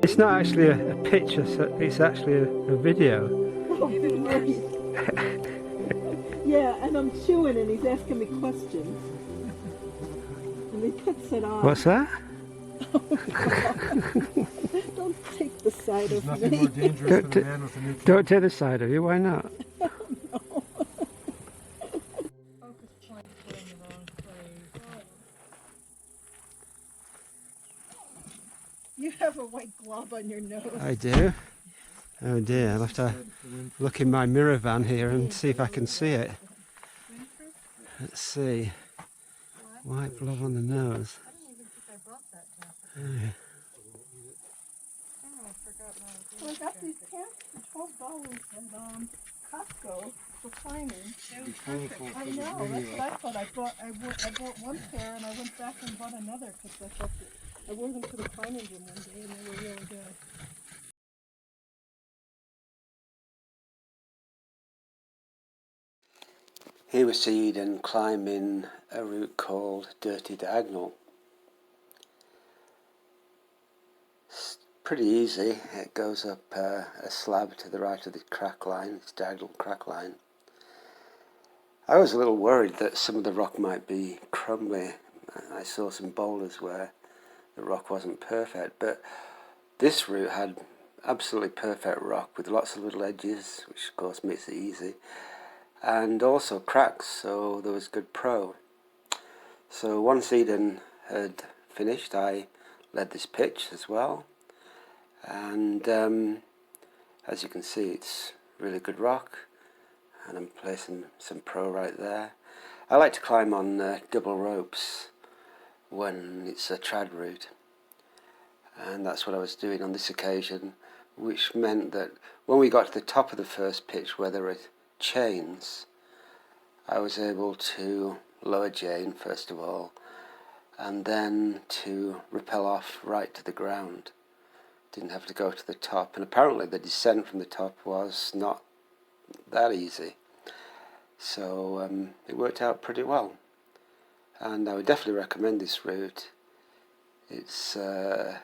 It's not actually a picture, it's actually a video. Oh, great. Yeah, and I'm chewing and he's asking me questions. And he cuts it off. What's that? Don't take the side There's of nothing me. more dangerous than a man with a new camera. Don't take the side of you, why not? You have a white glob on your nose. I do. Oh dear, I'll have to look in my mirror van here and see if I can see it. Let's see. White blob on the nose. Oh. So I got these pants for $12 at Costco for climbing. I know, that's what I thought. I bought one pair and I went back and bought another because I thought I wore them to the climbing gym one day and they were really good. Here we see Eden climbing a route called Dirty Diagonal. It's pretty easy. It goes up a slab to the right of the crack line, it's diagonal crack line. I was a little worried that some of the rock might be crumbly. I saw some boulders where the rock wasn't perfect, but this route had absolutely perfect rock with lots of little edges, which of course makes it easy, and also cracks, so there was good pro. So once Eden had finished, I led this pitch as well, and as you can see, it's really good rock, and I'm placing some pro right there. I like to climb on double ropes when it's a trad route, and that's what I was doing on this occasion, which meant that when we got to the top of the first pitch where there were chains, I was able to lower Jane first of all, and then to rappel off right to the ground. Didn't have to go to the top, and apparently the descent from the top was not that easy, so it worked out pretty well, and I would definitely recommend this route. It's a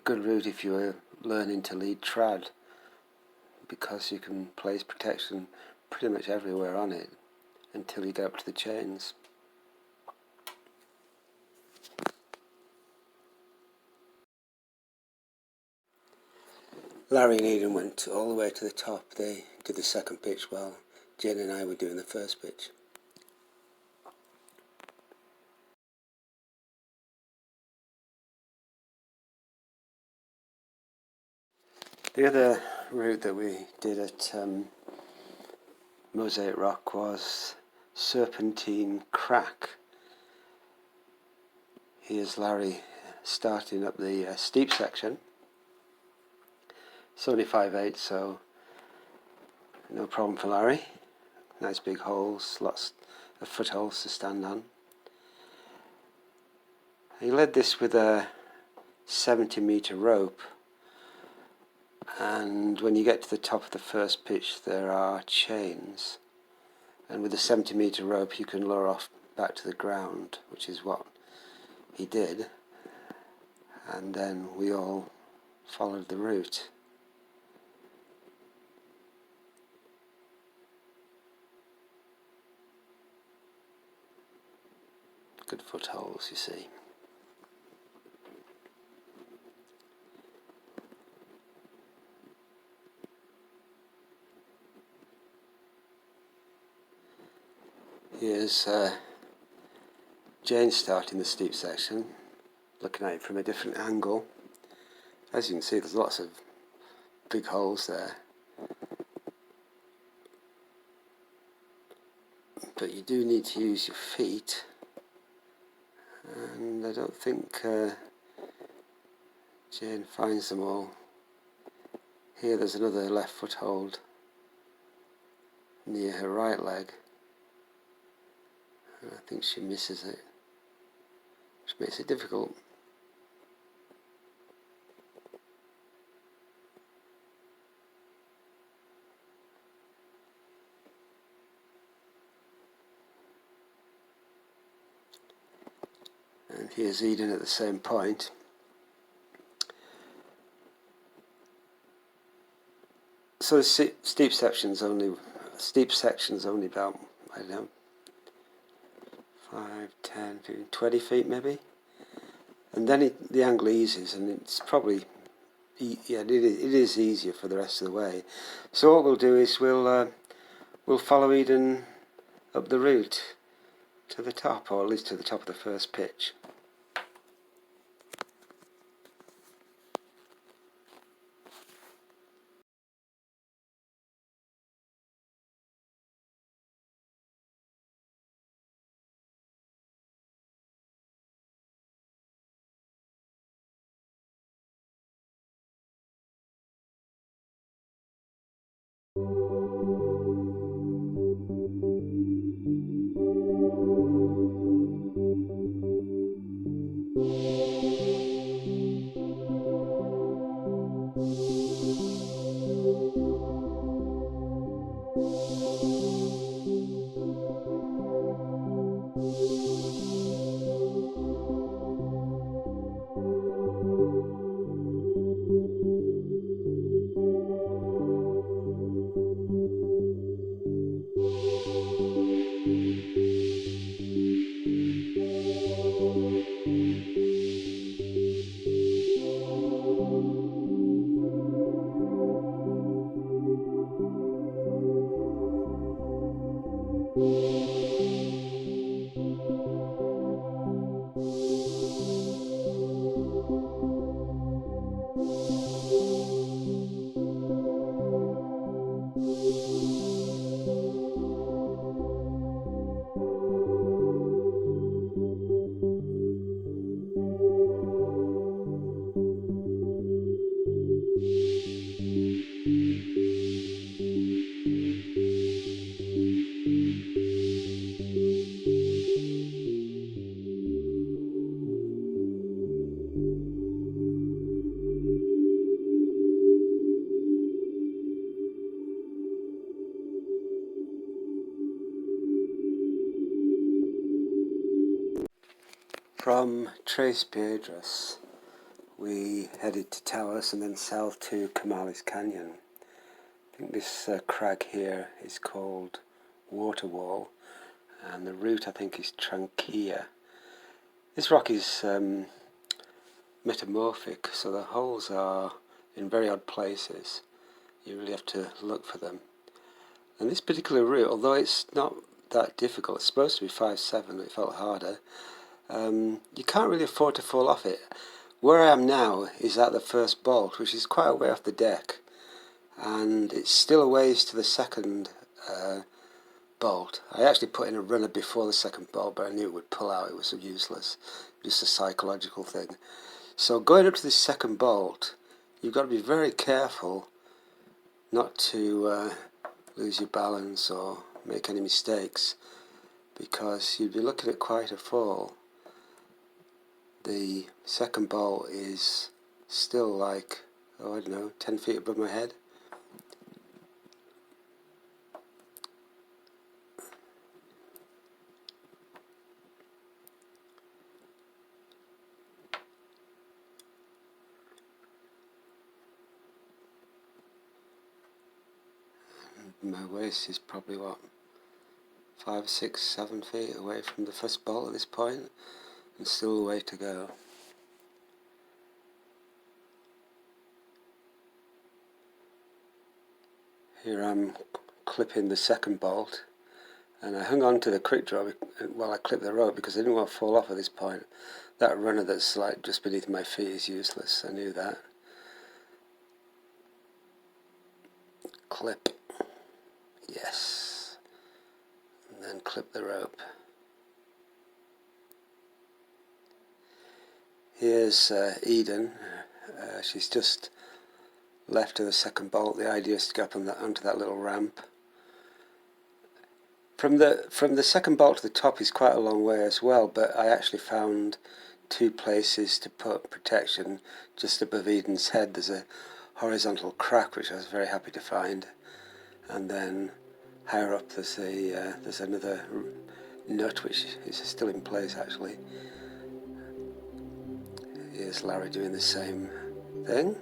good route if you're learning to lead trad, because you can place protection pretty much everywhere on it until you get up to the chains. Larry and Eden went all the way to the top. They did the second pitch while Jen and I were doing the first pitch. The other route that we did at Mosaic Rock was Serpentine Crack. Here's Larry starting up the steep section. 75/8, so no problem for Larry. Nice big holes, lots of footholds to stand on. He led this with a 70-metre rope, and when you get to the top of the first pitch there are chains, and with a 70-metre rope you can lower off back to the ground, which is what he did, and then we all followed the route. Good footholds, you see. Here's Jane starting the steep section, looking at it from a different angle. As you can see, there's lots of big holes there, but you do need to use your feet, and I don't think Jane finds them all. Here there's another left foothold near her right leg, and I think she misses it, which makes it difficult. And here's Eden at the same point. So the steep section's only about, I don't know, 5, 10, 15, 20 feet maybe, and then the angle eases, and it's probably it is easier for the rest of the way. So what we'll do is we'll follow Eden up the route to the top, or at least to the top of the first pitch. From Tres Piedras, we headed to Taos and then south to Comales Canyon. I think this crag here is called Waterwall, and the route I think is Trunkia. This rock is metamorphic, so the holes are in very odd places. You really have to look for them. And this particular route, although it's not that difficult, it's supposed to be 5-7, it felt harder. You can't really afford to fall off it. Where I am now is at the first bolt, which is quite a way off the deck, and it's still a ways to the second bolt. I actually put in a runner before the second bolt, but I knew it would pull out. It was useless, just a psychological thing. So going up to this second bolt, you've got to be very careful not to lose your balance or make any mistakes, because you'd be looking at quite a fall. The second bolt is still like, oh, I don't know, 10 feet above my head. And my waist is probably, what, 5, 6, 7 feet away from the first bolt at this point, and still a way to go. Here I'm clipping the second bolt, and I hung on to the quick draw while I clipped the rope because I didn't want to fall off at this point. That runner that's like just beneath my feet is useless, I knew that. Clip, yes, and then clip the rope. Here's Eden. She's just left of the second bolt. The idea is to go up on onto that little ramp. From the second bolt to the top is quite a long way as well, but I actually found 2 places to put protection. Just above Eden's head there's a horizontal crack which I was very happy to find, and then higher up there's another nut which is still in place actually. Here's Larry doing the same thing.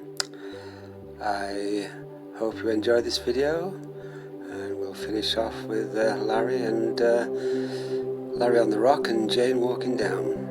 I Hope you enjoyed this video, and we'll finish off with Larry on the rock and Jane walking down.